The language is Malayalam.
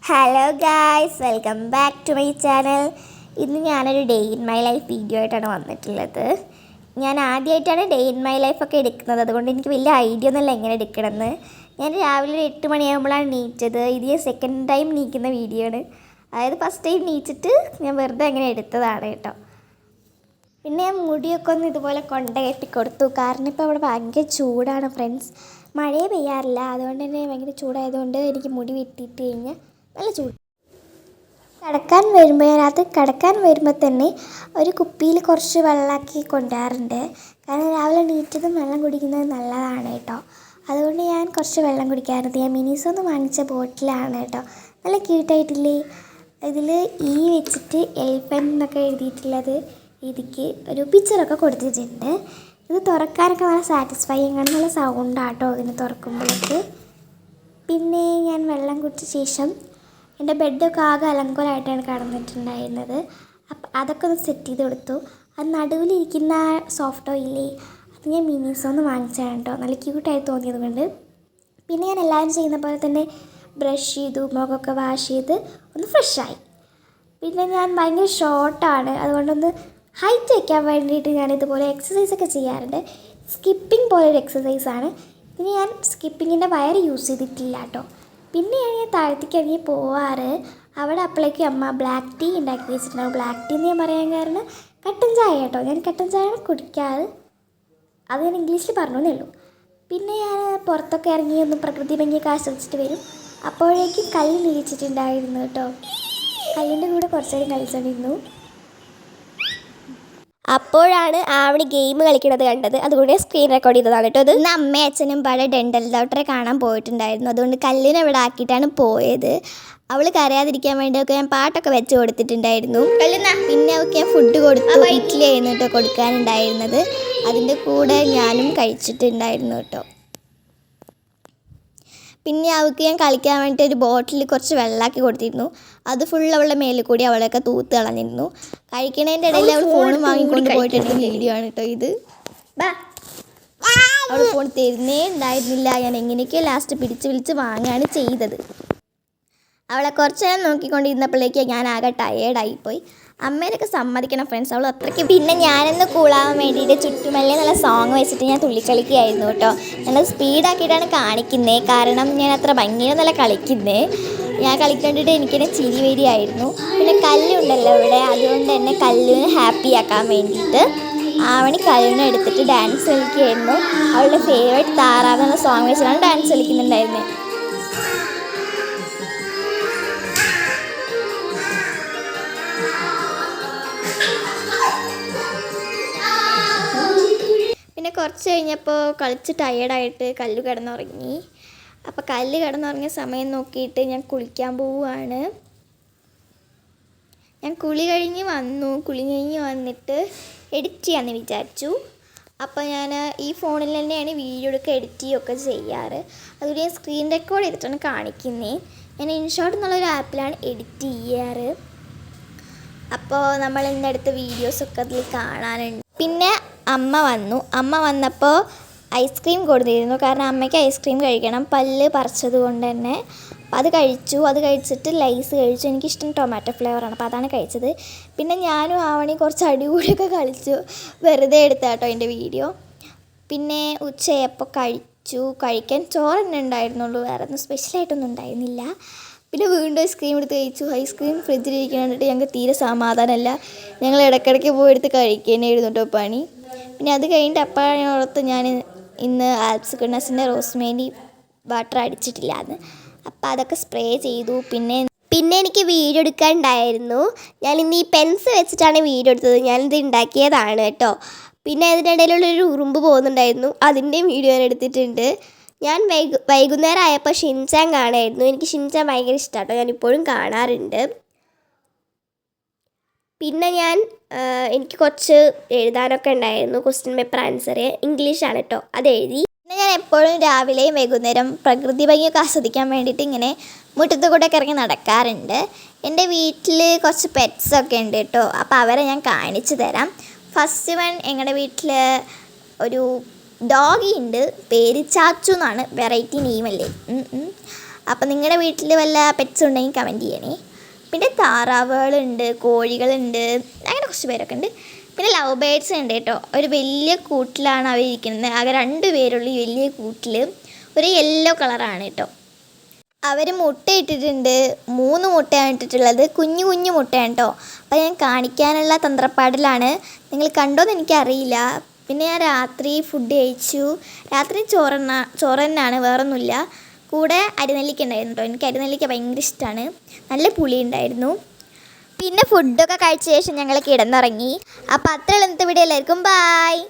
Hello guys, welcome back to my channel. ഇന്ന് ഞാനൊരു day in my life video ആയിട്ടാണ് വന്നിട്ടുള്ളത്. ഞാൻ ആദ്യമായിട്ടാണ് ഡേ ഇൻ മൈ ലൈഫൊക്കെ എടുക്കുന്നത്. അതുകൊണ്ട് എനിക്ക് വലിയ ഐഡിയ ഒന്നുമില്ല എങ്ങനെ എടുക്കണമെന്ന്. ഞാൻ രാവിലെ ഒരു 8 മണിയാകുമ്പോഴാണ് നീച്ചത്. ഇത് ഞാൻ സെക്കൻഡ് ടൈം നീക്കുന്ന വീഡിയോ ആണ്. അതായത് ഫസ്റ്റ് ടൈം നീച്ചിട്ട് ഞാൻ വെറുതെ അങ്ങനെ എടുത്തതാണ് കേട്ടോ. പിന്നെ ഞാൻ മുടിയൊക്കെ ഒന്ന് ഇതുപോലെ കൊണ്ട കെട്ടി കൊടുത്തു. കാരണം ഇപ്പോൾ അവിടെ ഭയങ്കര ചൂടാണ് ഫ്രണ്ട്സ്. മഴയെ പെയ്യാറില്ല, അതുകൊണ്ട് തന്നെ ഭയങ്കര ചൂടായതുകൊണ്ട് എനിക്ക് മുടി വെട്ടിയിട്ട് കഴിഞ്ഞാൽ നല്ല ചൂട്. കിടക്കാൻ വരുമ്പോൾ തന്നെ ഒരു കുപ്പിയിൽ കുറച്ച് വെള്ളമാക്കി കൊണ്ടുവരാറുണ്ട്. കാരണം രാവിലെ നീറ്റതും വെള്ളം കുടിക്കുന്നത് നല്ലതാണ് കേട്ടോ. അതുകൊണ്ട് ഞാൻ കുറച്ച് വെള്ളം കുടിക്കാറുണ്ട്. ഞാൻ മിനിസൊന്ന് വാങ്ങിച്ച ബോട്ടിലാണ് കേട്ടോ. നല്ല ക്യൂട്ടായിട്ടില്ലേ? ഇതിൽ ഈ വെച്ചിട്ട് എലിഫൻ്റ് എന്നൊക്കെ എഴുതിയിട്ടുള്ളത് ഇതിക്ക് ഒരു പിക്ചറൊക്കെ കൊടുത്തിട്ടുണ്ട്. ഇത് തുറക്കാനൊക്കെ നല്ല സാറ്റിസ്ഫൈയിങ് ആണ്. നല്ല സൗണ്ടാട്ടോ ഇതിന് തുറക്കുമ്പോഴേക്ക്. പിന്നെ ഞാൻ വെള്ളം കുടിച്ച ശേഷം എൻ്റെ ബെഡൊക്കെ ആകെ അലങ്കോലമായിട്ടാണ് കിടന്നിട്ടുണ്ടായിരുന്നത്. അപ്പം അതൊക്കെ ഒന്ന് സെറ്റ് ചെയ്ത് കൊടുത്തു. അത് നടുവിലിരിക്കുന്ന സോഫ്റ്റ് ഓയിലേ, അത് ഞാൻ മിനിസോന്ന് വാങ്ങിച്ചതാണ് കേട്ടോ. നല്ല ക്യൂട്ടായി തോന്നിയത് കൊണ്ട്. പിന്നെ ഞാൻ എല്ലാവരും ചെയ്യുന്ന പോലെ തന്നെ ബ്രഷ് ചെയ്തു, മുഖമൊക്കെ വാഷ് ചെയ്ത് ഒന്ന് ഫ്രഷായി. പിന്നെ ഞാൻ ഭയങ്കര ഷോർട്ടാണ്, അതുകൊണ്ടൊന്ന് ഹൈറ്റ് വയ്ക്കാൻ വേണ്ടിയിട്ട് ഞാൻ ഇതുപോലെ എക്സസൈസൊക്കെ ചെയ്യാറുണ്ട്. സ്കിപ്പിംഗ് പോലൊരു എക്സസൈസാണ്. ഇതിന് ഞാൻ സ്കിപ്പിങ്ങിൻ്റെ വയർ യൂസ് ചെയ്തിട്ടില്ല കേട്ടോ. പിന്നെയാണ് ഞാൻ താഴത്തേക്ക് ഇറങ്ങി പോവാറ്. അവിടെ അപ്പോഴേക്കും അമ്മ ബ്ലാക്ക് ടീ ഉണ്ടാക്കി വെച്ചിട്ടുണ്ടാവും. ബ്ലാക്ക് ടീ എന്ന് ഞാൻ പറയാൻ കാരണം കട്ടൻ ചായ കേട്ടോ. ഞാൻ കട്ടൻ ചായ കുടിക്കാറ്, അത് ഞാൻ ഇംഗ്ലീഷിൽ പറഞ്ഞേ ഉള്ളൂ. പിന്നെ ഞാൻ പുറത്തൊക്കെ ഇറങ്ങി ഒന്ന് പ്രകൃതി ഭംഗിയൊക്കെ ആസ്വദിച്ചിട്ട് വരും. അപ്പോഴേക്കും കല്ല് നീച്ചിട്ടുണ്ടായിരുന്നു കേട്ടോ. കല്ലിൻ്റെ കൂടെ കുറച്ച് നേരം കളിച്ചുകൊണ്ടിരുന്നു. അപ്പോഴാണ് ആവണി ഗെയിം കളിക്കുന്നത് കണ്ടത്. അതുകൊണ്ട് സ്ക്രീൻ റെക്കോർഡ് ചെയ്തതാണ് കേട്ടോ. ഇത് ഇന്ന് അമ്മയും അച്ഛനും പാടെ ഡെൻ്റൽ ഡോക്ടറെ കാണാൻ പോയിട്ടുണ്ടായിരുന്നു. അതുകൊണ്ട് കല്ലിനെ ഇവിടെ ആക്കിയിട്ടാണ് പോയത്. അവൾ കരയാതിരിക്കാൻ വേണ്ടിയൊക്കെ ഞാൻ പാട്ടൊക്കെ വെച്ച് കൊടുത്തിട്ടുണ്ടായിരുന്നു. പിന്നെ അവൾക്ക് ഞാൻ ഫുഡ് കൊടുത്തു. ഇഡ്ഡലി ആയിരുന്നു കേട്ടോ കൊടുക്കാനുണ്ടായിരുന്നത്. അതിൻ്റെ കൂടെ ഞാനും കഴിച്ചിട്ടുണ്ടായിരുന്നു കേട്ടോ. പിന്നെ അവൾക്ക് ഞാൻ കളിക്കാൻ വേണ്ടിയിട്ട് ഒരു ബോട്ടിൽ കുറച്ച് വെള്ളമാക്കി കൊടുത്തിരുന്നു. അത് ഫുൾ അവളുടെ മേലിൽ കൂടി അവളൊക്കെ തൂത്ത് കളഞ്ഞിരുന്നു. കഴിക്കണതിൻ്റെ ഇടയിൽ അവൾ ഫോണും വാങ്ങിക്കൊണ്ട് പോയിട്ടുണ്ട്. വീഡിയോ ആണ് കേട്ടോ ഇത്. അവൾ ഫോൺ തരുന്നേ ഉണ്ടായിരുന്നില്ല. ഞാൻ എങ്ങനെയൊക്കെയോ ലാസ്റ്റ് പിടിച്ച് വിളിച്ച് വാങ്ങുകയാണ് ചെയ്തത്. അവളെ കുറച്ച് നേരം നോക്കിക്കൊണ്ടിരുന്നപ്പോഴേക്ക് ഞാൻ ആകെ ടയേർഡായിപ്പോയി. അമ്മേനൊക്കെ സമ്മതിക്കണം ഫ്രണ്ട്സ്, അവൾ അത്രയ്ക്ക്. പിന്നെ ഞാനൊന്ന് കൂളാവാൻ വേണ്ടിയിട്ട് ചുറ്റുമല്ലേ നല്ല സോങ് വെച്ചിട്ട് ഞാൻ തുള്ളിക്കളിക്കുകയായിരുന്നു കേട്ടോ. നല്ല സ്പീഡാക്കിയിട്ടാണ് കാണിക്കുന്നത്, കാരണം ഞാൻ അത്ര ഭംഗിയൊന്നുമല്ല കളിക്കുന്നത്. ഞാൻ കളിക്കേണ്ടിയിട്ട് എനിക്കെന്നെ ചിരി വരികയായിരുന്നു. പിന്നെ കല്ലുണ്ടല്ലോ ഇവിടെ, അതുകൊണ്ട് തന്നെ കല്ലിന് ഹാപ്പി ആക്കാൻ വേണ്ടിയിട്ട് ആവണി കല്ലിനെ എടുത്തിട്ട് ഡാൻസ് കളിക്കുകയായിരുന്നു. അവളുടെ ഫേവറേറ്റ് താറാവ് എന്ന സോങ് വെച്ചിട്ടാണ് ഡാൻസ് കളിക്കുന്നുണ്ടായിരുന്നത്. പിന്നെ കുറച്ച് കഴിഞ്ഞപ്പോൾ കളിച്ച് ടയേർഡായിട്ട് കല്ല് കിടന്നുറങ്ങി. അപ്പോൾ കല്ല് കിടന്നുറങ്ങിയ സമയം നോക്കിയിട്ട് ഞാൻ കുളിക്കാൻ പോവുകയാണ്. ഞാൻ കുളി കഴിഞ്ഞ് വന്നിട്ട് എഡിറ്റ് ചെയ്യാമെന്ന് വിചാരിച്ചു. അപ്പോൾ ഞാൻ ഈ ഫോണിൽ തന്നെയാണ് വീഡിയോ എടുക്കുക എഡിറ്റ് ചെയ്യുകയൊക്കെ ചെയ്യാറ്. അതുകൊണ്ട് ഞാൻ സ്ക്രീൻ റെക്കോർഡ് ചെയ്തിട്ടാണ് കാണിക്കുന്നത്. ഞാൻ ഇൻഷോട്ട് എന്നുള്ളൊരു ആപ്പിലാണ് എഡിറ്റ് ചെയ്യാറ്. അപ്പോൾ നമ്മൾ ഇന്ന് എടുത്ത വീഡിയോസൊക്കെ അതിൽ കാണാനുണ്ട്. പിന്നെ അമ്മ വന്നപ്പോൾ ഐസ്ക്രീം കൊടുത്തിരുന്നു. കാരണം അമ്മയ്ക്ക് ഐസ്ക്രീം കഴിക്കണം, പല്ല് പറിച്ചത് കൊണ്ട് തന്നെ. അപ്പോൾ അത് കഴിച്ചിട്ട് ലൈസ് കഴിച്ചു. എനിക്കിഷ്ടം ടൊമാറ്റോ ഫ്ലേവറാണ്, അപ്പോൾ അതാണ് കഴിച്ചത്. പിന്നെ ഞാനും ആവണി കുറച്ച് അടികൂടിയൊക്കെ കളിച്ചു. വെറുതെ എടുത്ത കേട്ടോ എൻ്റെ വീഡിയോ. പിന്നെ ഉച്ചയായപ്പോൾ കഴിക്കാൻ ചോറ് തന്നെ ഉണ്ടായിരുന്നുള്ളൂ, വേറെ ഒന്നും സ്പെഷ്യലായിട്ടൊന്നും ഉണ്ടായിരുന്നില്ല. പിന്നെ വീണ്ടും ഐസ്ക്രീം എടുത്ത് കഴിച്ചു. ഐസ്ക്രീം ഫ്രിഡ്ജിലിരിക്കാൻ വേണ്ടിയിട്ട് ഞങ്ങൾക്ക് തീരെ സമാധാനമല്ല. ഞങ്ങൾ ഇടയ്ക്കിടയ്ക്ക് പോയെടുത്ത് കഴിക്കാനായിരുന്നു കേട്ടോ പണി. പിന്നെ അത് കഴിഞ്ഞിട്ട് അപ്പോഴാണ് ഓർത്ത് ഞാൻ ഇന്ന് ആൽപ്സ് ഗുഡ്നസിൻ്റെ റോസ്മേരി വാട്ടർ അടിച്ചിട്ടില്ലാന്ന്. അപ്പോൾ അതൊക്കെ സ്പ്രേ ചെയ്തു. പിന്നെ എനിക്ക് വീഡിയോ എടുക്കാനുണ്ടായിരുന്നു. ഞാൻ ഇന്ന് ഈ പെൻസ് വെച്ചിട്ടാണ് വീഡിയോ എടുത്തത്. ഞാനിത് ഉണ്ടാക്കിയതാണ് കേട്ടോ. പിന്നെ അതിൻ്റെ ഇടയിലുള്ളൊരു ഉറുമ്പ് പോകുന്നുണ്ടായിരുന്നു, അതിൻ്റെയും വീഡിയോ ഞാൻ എടുത്തിട്ടുണ്ട്. ഞാൻ വൈകുന്നേരം ആയപ്പോൾ ഷിൻചാൻ കാണായിരുന്നു. എനിക്ക് ഷിൻചാൻ ഭയങ്കര ഇഷ്ടമാണ്, ഞാനിപ്പോഴും കാണാറുണ്ട്. പിന്നെ എനിക്ക് കുറച്ച് എഴുതാനൊക്കെ ഉണ്ടായിരുന്നു. ക്വസ്റ്റ്യൻ പേപ്പർ ആൻസർ ഇംഗ്ലീഷാണ് കേട്ടോ, അതെഴുതി. പിന്നെ ഞാൻ എപ്പോഴും രാവിലെയും വൈകുന്നേരം പ്രകൃതി ഭംഗിയൊക്കെ ആസ്വദിക്കാൻ വേണ്ടിയിട്ട് ഇങ്ങനെ മുറ്റത്ത് കൂടെയൊക്കെ ഇറങ്ങി നടക്കാറുണ്ട്. എൻ്റെ വീട്ടിൽ കുറച്ച് പെറ്റ്സൊക്കെ ഉണ്ട് കേട്ടോ. അപ്പോൾ അവരെ ഞാൻ കാണിച്ചു തരാം. ഫസ്റ്റ് വൺ, ഞങ്ങളുടെ വീട്ടിൽ ഒരു ഡോഗി ഉണ്ട്, പേര് ചാച്ചു എന്നാണ്, വെറൈറ്റി നെയിമല്ലേ. അപ്പോൾ നിങ്ങളുടെ വീട്ടിൽ വല്ല പെറ്റ്സ് ഉണ്ടെങ്കിൽ കമൻറ്റ് ചെയ്യണേ. പിന്നെ താറാവുകളുണ്ട്, കോഴികളുണ്ട്, അങ്ങനെ കുറച്ച് പേരൊക്കെ ഉണ്ട്. പിന്നെ ലവ് ബേഡ്സ് ഉണ്ട് കേട്ടോ. ഒരു വലിയ കൂട്ടിലാണ് അവരിയ്ക്കുന്നത്. ആകെ 2 പേരുള്ള ഈ വലിയ കൂട്ടിൽ. ഒരു യെല്ലോ കളറാണ് കേട്ടോ. അവർ മുട്ടയിട്ടിട്ടുണ്ട്. 3 മുട്ടയാണ് ഇട്ടിട്ടുള്ളത്. കുഞ്ഞു കുഞ്ഞു മുട്ടയാണ് കേട്ടോ. അപ്പോൾ ഞാൻ കാണിക്കാനുള്ള തന്ത്രപ്പാടിലാണ്. നിങ്ങൾ കണ്ടോയെന്ന് എനിക്കറിയില്ല. പിന്നെ ഞാൻ രാത്രി ഫുഡ് കഴിച്ചു. രാത്രി ചോറ് തന്നെയാണ്, വേറൊന്നുമില്ല. കൂടെ അരിനെല്ലിക്ക ഉണ്ടായിരുന്നു കേട്ടോ. എനിക്ക് അരിനെല്ലിക്ക ഭയങ്കര ഇഷ്ടമാണ്. നല്ല പുളി ഉണ്ടായിരുന്നു. പിന്നെ ഫുഡൊക്കെ കഴിച്ച ശേഷം ഞങ്ങൾ കിടന്നുറങ്ങി. അപ്പോൾ അത്രയുള്ള ഇന്നത്തെ വീഡിയോ. എല്ലാവർക്കും ബായ്.